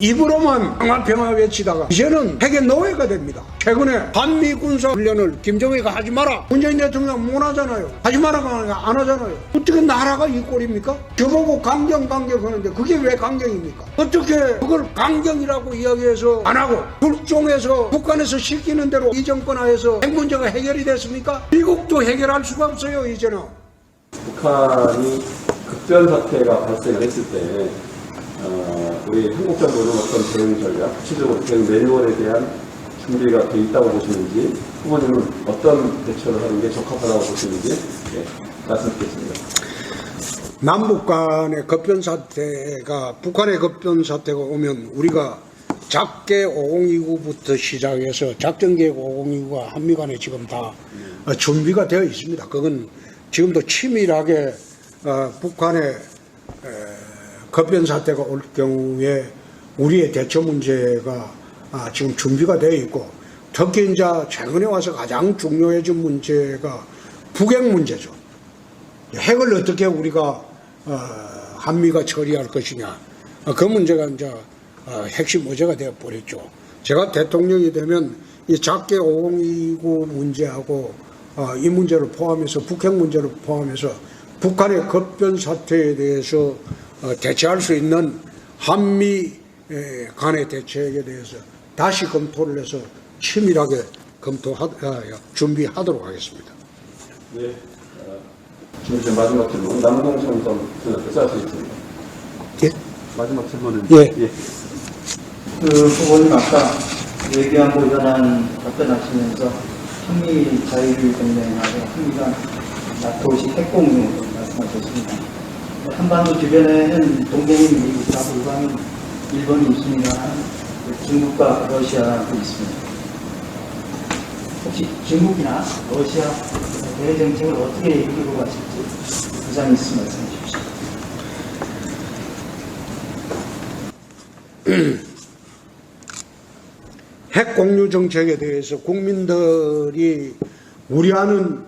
입으로만 평화 외치다가 이제는 핵의 노예가 됩니다. 최근에 한미 군사 훈련을 김정일이가 하지 마라. 문재인 대통령 못 하잖아요. 하지 마라가 안 하잖아요. 어떻게 나라가 이 꼴입니까? 저보고 강경하는데 그게 왜 강경입니까? 어떻게 그걸 강경이라고 이야기해서 안 하고 불종해서 북한에서 시키는 대로 이 정권 하에서 핵 문제가 해결이 됐습니까? 미국도 해결할 수가 없어요. 이제는. 북한이 급변 사태가 발생을 했을 때 우리 한국 정부는 어떤 대응 전략, 구체적으로 대응 매뉴얼에 대한 준비가 돼 있다고 보시는지, 후보님은 어떤 대처를 하는 게 적합하다고 보시는지 말씀 드리겠습니다. 남북 간의 급변 사태가, 북한의 급변 사태가 오면 우리가 작계 5029부터 시작해서 작전계획 5029가 한미 간에 지금 다 준비가 되어 있습니다. 그건 지금도 치밀하게 북한의 급변 사태가 올 경우에 우리의 대처 문제가 지금 준비가 되어 있고, 특히 이제 최근에 와서 가장 중요해진 문제가 북핵 문제죠. 핵을 어떻게 우리가 한미가 처리할 것이냐, 그 문제가 이제 핵심 의제가 되어 버렸죠. 제가 대통령이 되면 이 작계 5029 문제하고 이 문제를 포함해서, 북핵 문제를 포함해서 북한의 급변 사태에 대해서 대처할 수 있는 한미 간의 대책에 대해서 다시 검토를 해서 치밀하게 준비하도록 하겠습니다. 네. 지금 마지막 질문, 남동청선 선언께서 할 수 있습니다. 예? 마지막 질문은? 예. 후보님 아까 외교안보 현안 답변하시면서 한미 자유동맹하고 한미간 나토식 핵공유 말씀하셨습니다. 한반도 주변에는 동맹인 미국과 불광인 일본이 있습니다. 중국과 러시아도 있습니다. 혹시 중국이나 러시아 대외 정책을 어떻게 이끌고 가실지 부담이 있으면 말씀해 주십시오. 핵 공유 정책에 대해서 국민들이 우려하는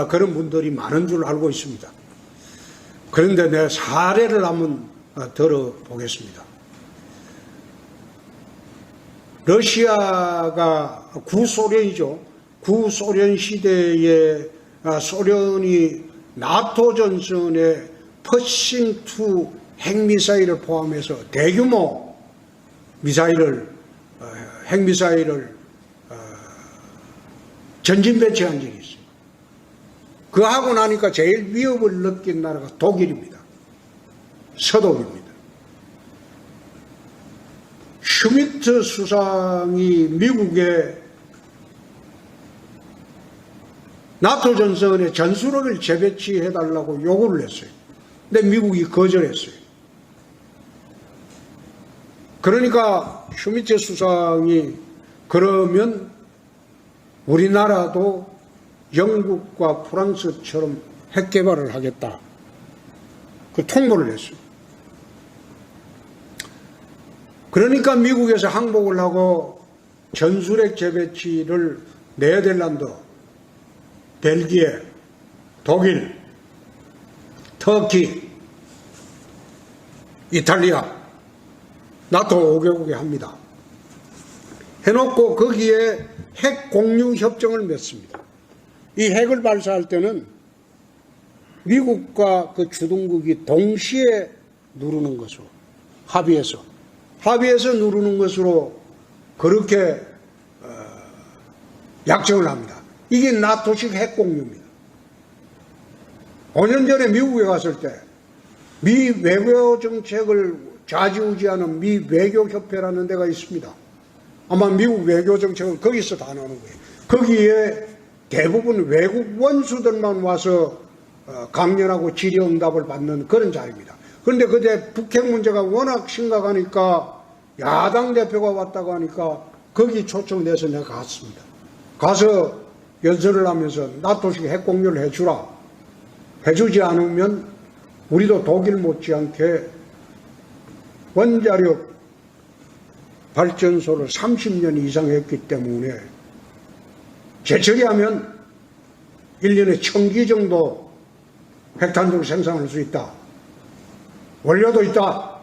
그런 분들이 많은 줄 알고 있습니다. 그런데 내 사례를 한번 들어보겠습니다. 러시아가 구소련이죠. 구소련 시대에 소련이 나토 전선에 퍼싱2 핵미사일을 포함해서 대규모 핵미사일을 전진 배치한 적이 있어요. 그거 하고 나니까 제일 위협을 느낀 나라가 독일입니다. 서독입니다. 슈미트 수상이 미국에 나토 전선에 전술핵을 재배치해달라고 요구를 했어요. 근데 미국이 거절했어요. 그러니까 슈미트 수상이 그러면 우리나라도 영국과 프랑스처럼 핵 개발을 하겠다, 그 통보를 했어요. 그러니까 미국에서 항복을 하고 전술핵 재배치를 네덜란드, 벨기에, 독일, 터키, 이탈리아, 나토 5개국에 합니다. 해놓고 거기에 핵 공유 협정을 맺습니다. 이 핵을 발사할 때는 미국과 그 주둔국이 동시에 누르는 것으로 합의해서 누르는 것으로 그렇게 약정을 합니다. 이게 나토식 핵 공유입니다. 5년 전에 미국에 갔을 때 미 외교 정책을 좌지우지하는 미 외교협회라는 데가 있습니다. 아마 미국 외교 정책은 거기서 다 나오는 거예요. 거기에 대부분 외국 원수들만 와서 강연하고 질의응답을 받는 그런 자리입니다. 그런데 그때 북핵 문제가 워낙 심각하니까 야당 대표가 왔다고 하니까 거기 초청돼서 내가 갔습니다. 가서 연설을 하면서 나토식 핵 공유를 해주라. 해주지 않으면 우리도 독일 못지않게 원자력 발전소를 30년 이상 했기 때문에 재처리하면 1년에 1000기 정도 핵탄두를 생산할 수 있다. 원료도 있다.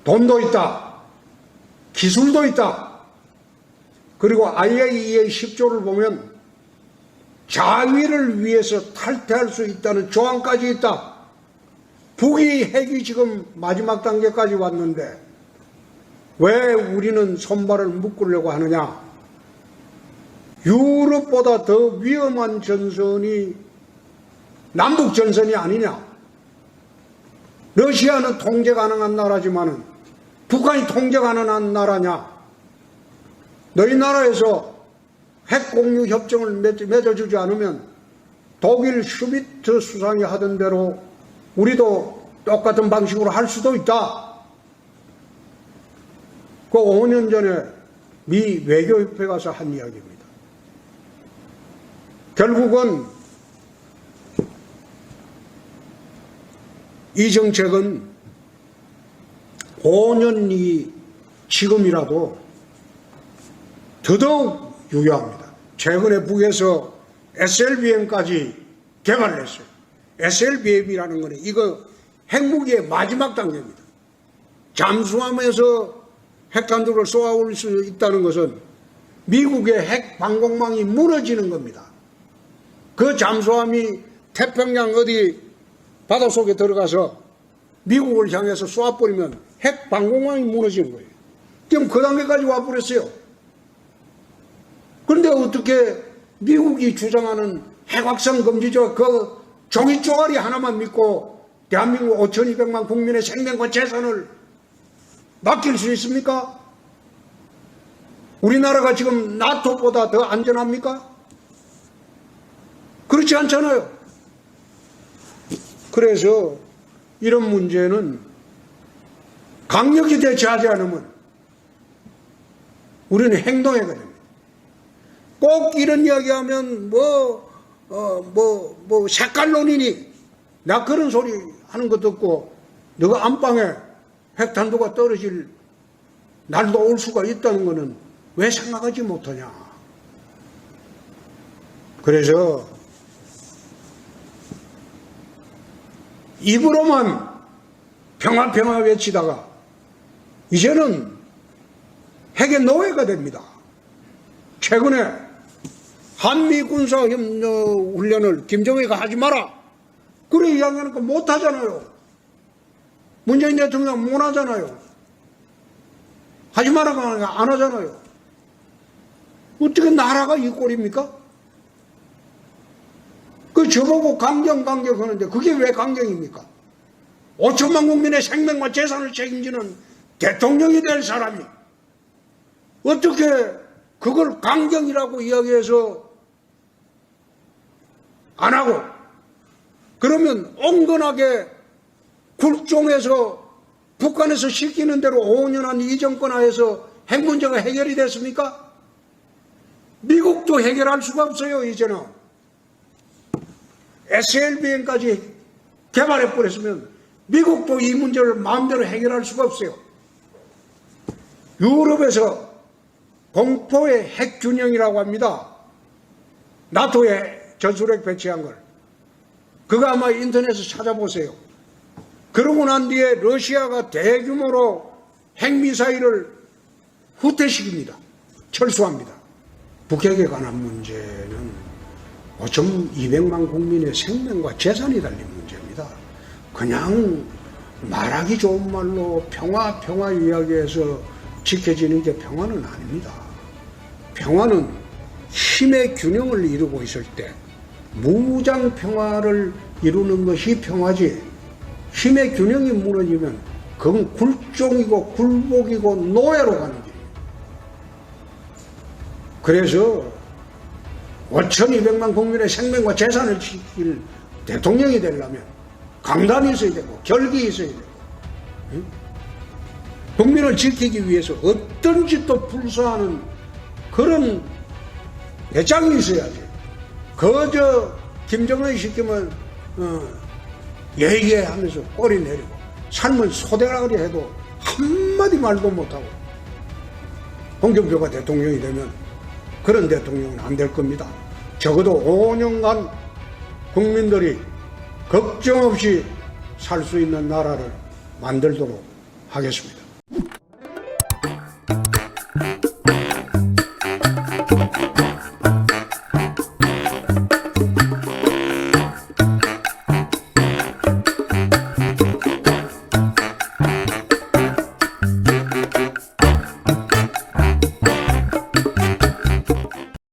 돈도 있다. 기술도 있다. 그리고 IAEA 10조를 보면 자위를 위해서 탈퇴할 수 있다는 조항까지 있다. 북이 핵이 지금 마지막 단계까지 왔는데 왜 우리는 손발을 묶으려고 하느냐? 유럽보다 더 위험한 전선이 남북 전선이 아니냐? 러시아는 통제 가능한 나라지만은 북한이 통제 가능한 나라냐? 너희 나라에서 핵 공유 협정을 맺어주지 않으면 독일 슈비트 수상이 하던 대로 우리도 똑같은 방식으로 할 수도 있다. 그 5년 전에 미 외교협회 가서 한 이야기입니다. 결국은 이 정책은 5년이 지금이라도 더더욱 유효합니다. 최근에 북에서 SLBM까지 개발을 했어요. SLBM이라는 것은 이거 핵무기의 마지막 단계입니다. 잠수함에서 핵탄두를 쏘아올 수 있다는 것은 미국의 핵 방공망이 무너지는 겁니다. 그 잠수함이 태평양 어디 바닷속에 들어가서 미국을 향해서 쏘아버리면 핵 방공망이 무너지는 거예요. 지금 그 단계까지 와버렸어요. 그런데 어떻게 미국이 주장하는 핵확산 금지죠. 그 종이 쪼가리 하나만 믿고 대한민국 5,200만 국민의 생명과 재산을 맡길 수 있습니까? 우리나라가 지금 나토보다 더 안전합니까? 그렇지 않잖아요. 그래서 이런 문제는 강력히 대처하지 않으면 우리는 행동해야 됩니다. 꼭 이런 이야기하면 색깔론이니 나 그런 소리 하는 거 듣고 너가 안방에 핵탄두가 떨어질 날도 올 수가 있다는 거는 왜 생각하지 못하냐. 그래서 입으로만 평화 외치다가 이제는 핵의 노예가 됩니다. 최근에 한미 군사훈련을 김정일이가 하지 마라. 그래 이야기하니까 못하잖아요. 문재인 대통령 못하잖아요. 하지 마라고 하니까 안 하잖아요. 어떻게 나라가 이 꼴입니까? 그 저보고 강경 하는데 그게 왜 강경입니까? 5천만 국민의 생명과 재산을 책임지는 대통령이 될 사람이 어떻게 그걸 강경이라고 이야기해서 안 하고 그러면 온건하게 굴종해서 북한에서 시키는 대로 5년 한 이 정권 하에서 핵 문제가 해결이 됐습니까? 미국도 해결할 수가 없어요. 이제는 SLBM까지 개발해버렸으면 미국도 이 문제를 마음대로 해결할 수가 없어요. 유럽에서 공포의 핵균형이라고 합니다. 나토에 전술핵 배치한 걸. 그거 아마 인터넷에서 찾아보세요. 그러고 난 뒤에 러시아가 대규모로 핵미사일을 후퇴시킵니다. 철수합니다. 북핵에 관한 문제는 5,200만 국민의 생명과 재산이 달린 문제입니다. 그냥 말하기 좋은 말로 평화 이야기해서 지켜지는 게 평화는 아닙니다. 평화는 힘의 균형을 이루고 있을 때 무장 평화를 이루는 것이 평화지 힘의 균형이 무너지면 그건 굴종이고 굴복이고 노예로 가는 길입니다. 그래서 5,200만 국민의 생명과 재산을 지킬 대통령이 되려면 강단이 있어야 되고 결기 있어야 되고 국민을 지키기 위해서 어떤 짓도 불사하는 그런 대장이 있어야지. 그저 김정은이 시키면 예예 하면서 꼬리 내리고 삶을 소대라고 해도 한마디 말도 못하고 홍준표가 대통령이 되면 그런 대통령은 안 될 겁니다. 적어도 5년간 국민들이 걱정 없이 살 수 있는 나라를 만들도록 하겠습니다.